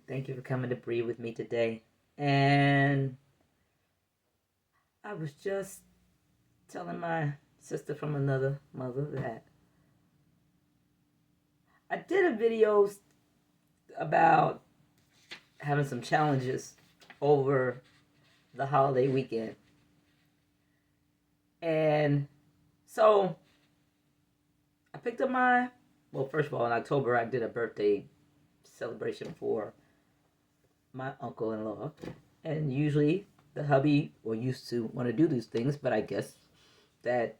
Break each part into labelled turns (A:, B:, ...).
A: Thank you for coming to breathe with me today. And I was just telling my sister from another mother that I did a video about having some challenges over the holiday weekend. And so I picked up first of all, in October, I did a birthday celebration for my uncle-in-law. And usually the hubby used to want to do these things, but I guess that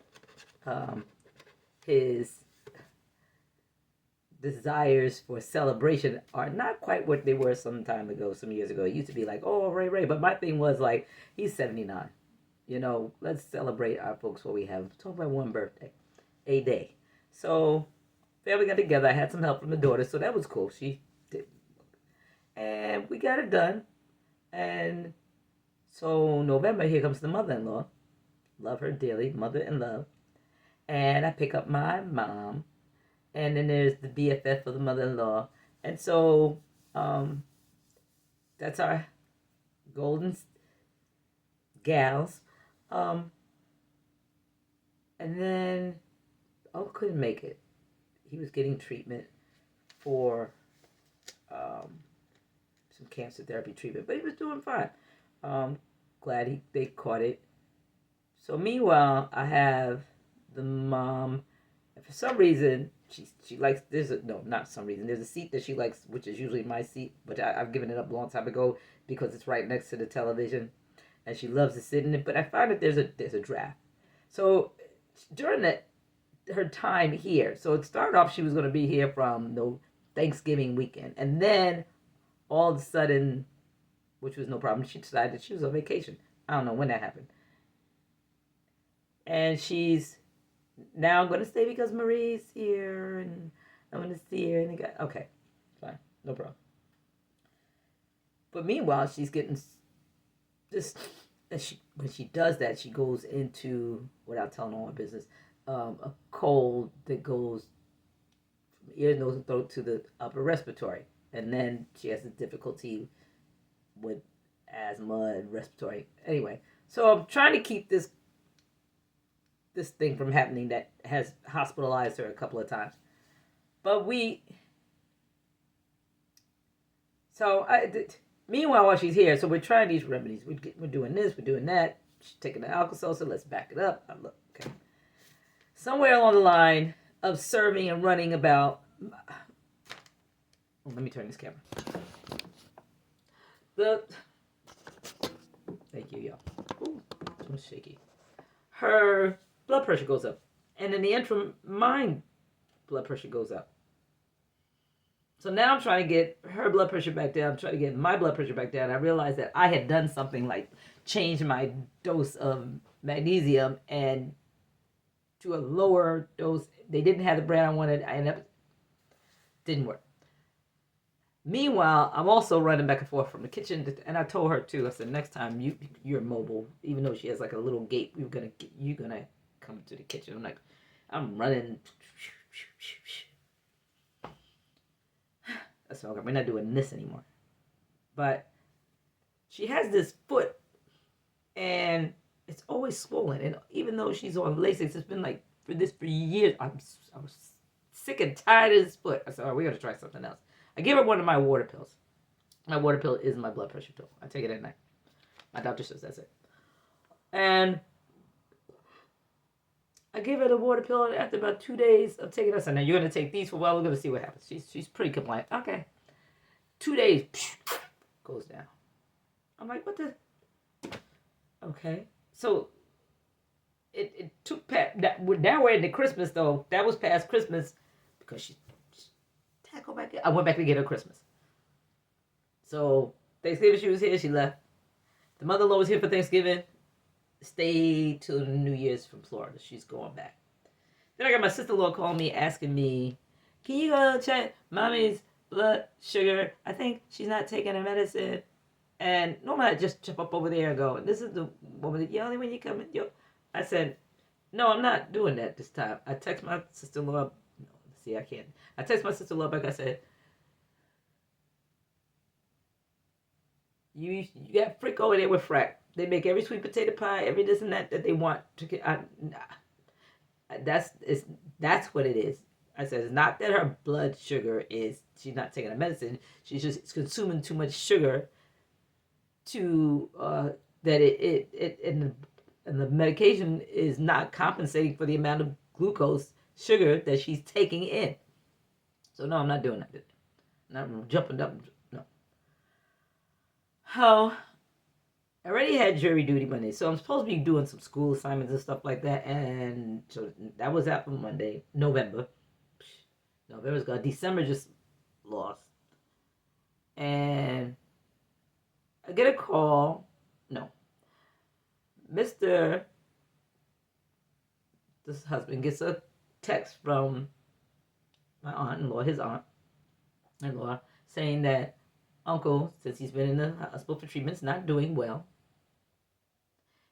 A: his desires for celebration are not quite what they were some years ago. It used to be like, oh, Ray. But my thing was like, he's 79. Let's celebrate our folks while we have 12 by 1 birthday, a day. So family got together. I had some help from the daughter, so that was cool. She did. And we got it done. And so November, here comes the mother-in-law. Love her dearly, mother in love. And I pick up my mom. And then there's the BFF for the mother-in-law. And so that's our golden gals. And then couldn't make it. He was getting treatment for some cancer therapy treatment, but he was doing fine. Glad they caught it. So meanwhile, I have the mom, and for some reason she likes, there's a seat that she likes, which is usually my seat, but I've given it up a long time ago because it's right next to the television, and she loves to sit in it. But I find that there's a draft. So during her time here, so it started off she was going to be here from Thanksgiving weekend, and then all of a sudden, which was no problem, she decided that she was on vacation. I don't know when that happened. And she's now going to stay because Marie's here, and I'm going to see her. And okay, fine, no problem. But meanwhile, she's getting this. When she does that, she goes into, without telling all my business, a cold that goes from ear, nose, and throat to the upper respiratory. And then she has a difficulty with asthma and respiratory. Anyway, so I'm trying to keep this thing from happening that has hospitalized her a couple of times. But meanwhile, while she's here, so we're trying these remedies. We're doing this, we're doing that. She's taking the Alka-Seltzer. Let's back it up. Look, okay. Somewhere along the line of serving and running about. Let me turn this camera. Thank you, y'all. Ooh, I'm shaky. Her blood pressure goes up, and in the interim, my blood pressure goes up. So now I'm trying to get her blood pressure back down. I'm trying to get my blood pressure back down. I realized that I had done something like change my dose of magnesium and to a lower dose. They didn't have the brand I wanted. Didn't work. Meanwhile, I'm also running back and forth from the kitchen, and I told her too. I said, next time you're mobile, even though she has like a little gate, you're gonna come to the kitchen. I'm running. So we're not doing this anymore. But she has this foot, and it's always swollen. And even though she's on Lasix, it's been like for years. I was sick and tired of this foot. I said, all right, we got to try something else. I gave her one of my water pills. My water pill is my blood pressure pill. I take it at night. My doctor says that's it. And I gave her the water pill, and after about 2 days of taking it, I said, now you're going to take these for a while. We're going to see what happens. She's pretty compliant. Okay. 2 days, goes down. I'm like, what the? Okay. So it took past. Now we're into Christmas, though. That was past Christmas because she go back. I went back to get her Christmas. So Thanksgiving she was here. She left. The mother-in-law was here for Thanksgiving. Stayed till New Year's from Florida. She's going back. Then I got my sister-in-law calling me, asking me, can you go check mommy's blood sugar? I think she's not taking her medicine. And normally I just jump up over there and go, this is the woman that Yoli, when you come in. I said, no, I'm not doing that this time. I text my sister-in-law. No, see, I can't. I text my sister-in-law back. I said, You got Frick over there with Frack. They make every sweet potato pie, every this and that they want to get. That's what it is. I said it's not that her blood sugar is she's not taking a medicine. She's just consuming too much sugar to that it and the medication is not compensating for the amount of glucose sugar that she's taking in. So no, I'm not doing that. Not jumping up. No. How I already had jury duty Monday, so I'm supposed to be doing some school assignments and stuff like that. And so that was out on Monday, November. November's gone. December just lost. And I get a call. No. This husband gets a text from my aunt-in-law, his aunt-in-law, saying that uncle, since he's been in the hospital for treatment, is not doing well.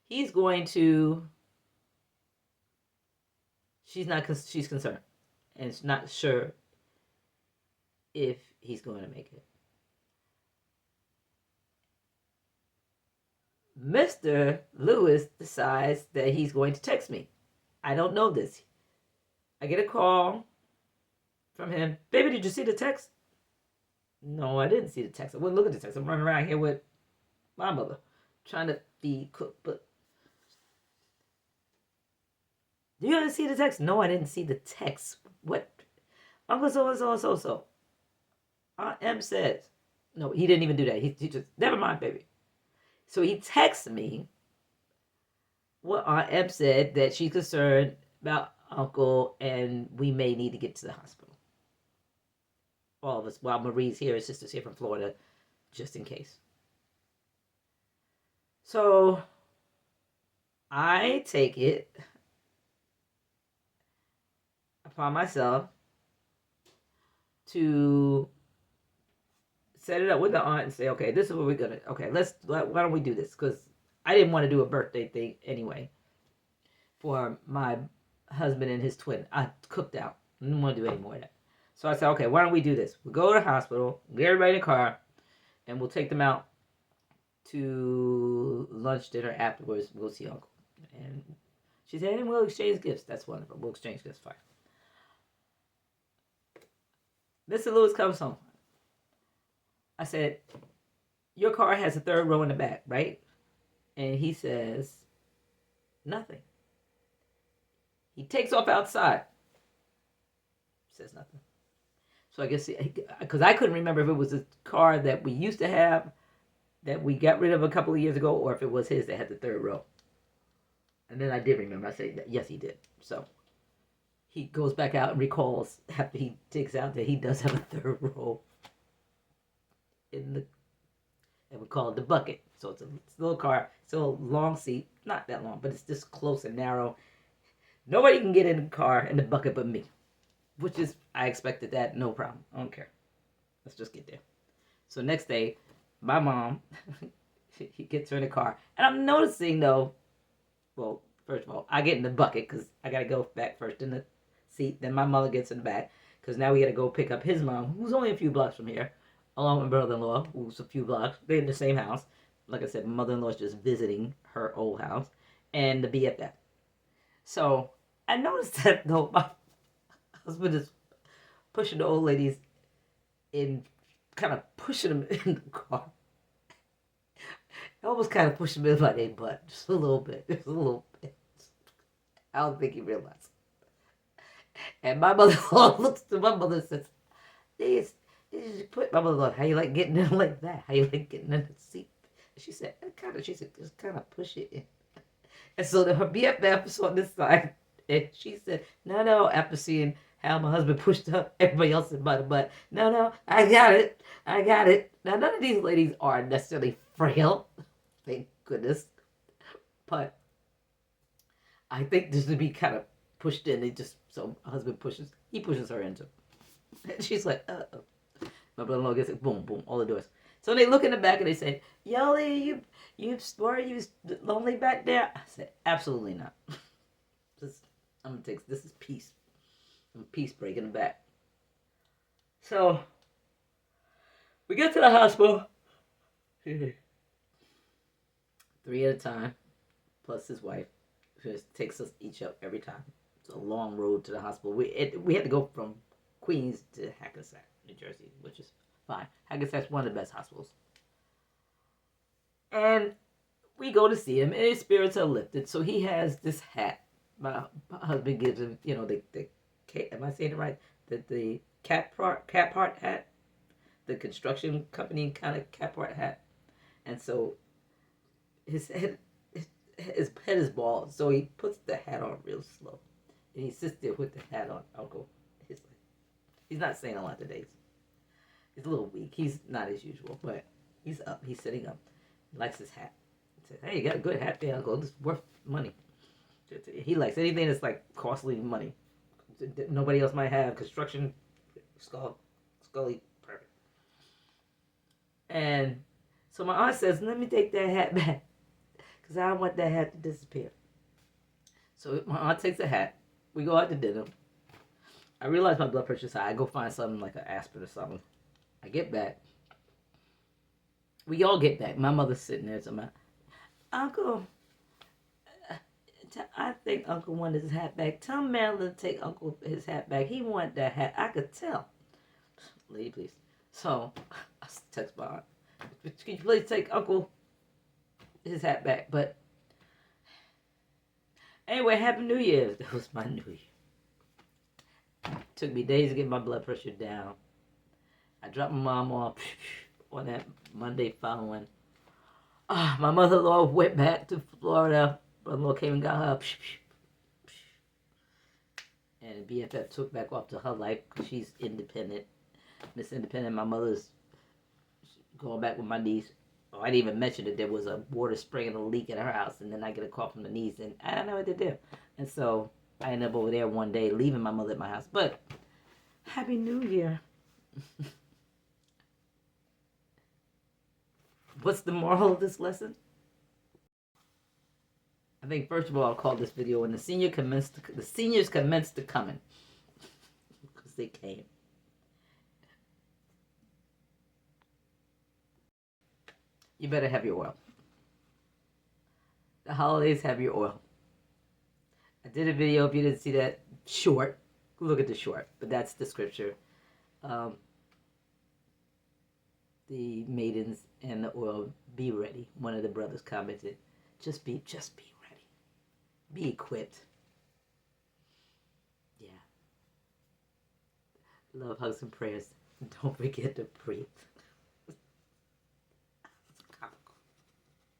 A: He's going to. She's concerned, and she's not sure if he's going to make it. Mr. Lewis decides that he's going to text me. I don't know this. I get a call from him. Baby, did you see the text? No, I didn't see the text. I wouldn't look at the text. I'm running around here with my mother, trying to feed, cook, but you didn't see the text? No, I didn't see the text. What? Uncle so. Aunt M says. No, he didn't even do that. He just, never mind, baby. So he texts me what Aunt M said, that she's concerned about Uncle and we may need to get to the hospital. All of us, while Marie's here, his sister's here from Florida, just in case. So I take it upon myself to set it up with the aunt and say, okay, this is what we're gonna. Okay, why don't we do this? Because I didn't want to do a birthday thing anyway for my husband and his twin. I cooked out. I didn't want to do any more of that. So I said, okay, why don't we do this? We'll go to the hospital, get everybody in the car, and we'll take them out to lunch, dinner afterwards. We'll see Uncle. And she said, and we'll exchange gifts. That's wonderful. We'll exchange gifts. Fine. Mr. Lewis comes home. I said, your car has a third row in the back, right? And he says, nothing. He takes off outside. Says nothing. So I guess, because I couldn't remember if it was a car that we used to have, that we got rid of a couple of years ago, or if it was his that had the third row. And then I did remember. I said, yes, he did. So he goes back out and recalls, after he digs out, that he does have a third row in the, and we call it the bucket. So it's a little car, it's a little long seat, not that long, but it's just close and narrow. Nobody can get in the car in the bucket but me, which is, I expected that, no problem. I don't care. Let's just get there. So next day, my mom, he gets her in the car. And I'm noticing though, well, first of all, I get in the bucket because I got to go back first in the seat. Then my mother gets in the back because now we got to go pick up his mom, who's only a few blocks from here, along with my brother-in-law, who's a few blocks. They're in the same house. Like I said, my mother-in-law is just visiting her old house, and the BFF. So I noticed that though, my husband is pushing the old ladies in, kind of pushing them in the car. I almost kind of pushed them in by their butt, just a little bit, just a little bit. I don't think he realized. And my mother-in-law looks to my mother and says, my mother-in-law, how you like getting in like that? How you like getting in the seat? And she said, just kind of push it in. And so her BFF was on this side, and she said, no, after seeing how my husband pushed up everybody else in by the butt, no, I got it. Now, none of these ladies are necessarily frail, thank goodness, but I think this would be kind of pushed in. So my husband pushes her into. And she's like, uh-oh. My brother-in-law gets it, boom, boom, all the doors. So they look in the back and they say, Yoli, you lonely back there? I said, absolutely not. I'm gonna take, this is peace. I'm peace break in the back. So we get to the hospital. 3 at a time, plus his wife, who takes us each up every time. It's a long road to the hospital. We had to go from Queens to Hackensack, New Jersey, which is fine. Hackensack's one of the best hospitals. And we go to see him, and his spirits are lifted. So he has this hat. My husband gives him, the am I saying it right? The cat part hat, the construction company kind of cat part hat. And so his head is bald, so he puts the hat on real slow, and he sits there with the hat on. Uncle, he's not saying a lot today. He's a little weak. He's not as usual, but he's up. He's sitting up. He likes his hat. He says, "Hey, you got a good hat there, Uncle. It's worth money." He likes anything that's like costly money. Nobody else might have. Construction, Scully, perfect. And so my aunt says, "Let me take that hat back, because I don't want that hat to disappear." So my aunt takes the hat. We go out to dinner. I realize my blood pressure's high. I go find something like an aspirin or something. I get back. We all get back. My mother's sitting there. So my Uncle, I think Uncle wanted his hat back. Tell Marilyn to take Uncle his hat back. He wanted that hat. I could tell. Lady, please. So I text my aunt. Can you please take Uncle his hat back? But anyway, Happy New Year. That was my New Year. Took me days to get my blood pressure down. I dropped my mom off on that Monday following. My mother-in-law went back to Florida. Brother-in-law came and got her. And BFF took back off to her life because she's independent. Miss Independent. My mother's going back with my niece. Oh, I didn't even mention that there was a water spring and a leak at her house, and then I get a call from the niece, and I don't know what to do. And so I ended up over there one day, leaving my mother at my house. But Happy New Year. What's the moral of this lesson? I think first of all, I'll call this video when the seniors commenced to coming, because they came. You better have your oil. The holidays have your oil. I did a video, if you didn't see that, short. Look at the short, but that's the scripture. The maidens and the oil, be ready. One of the brothers commented, just be ready. Be equipped. Yeah. Love, hugs, and prayers. Don't forget to breathe.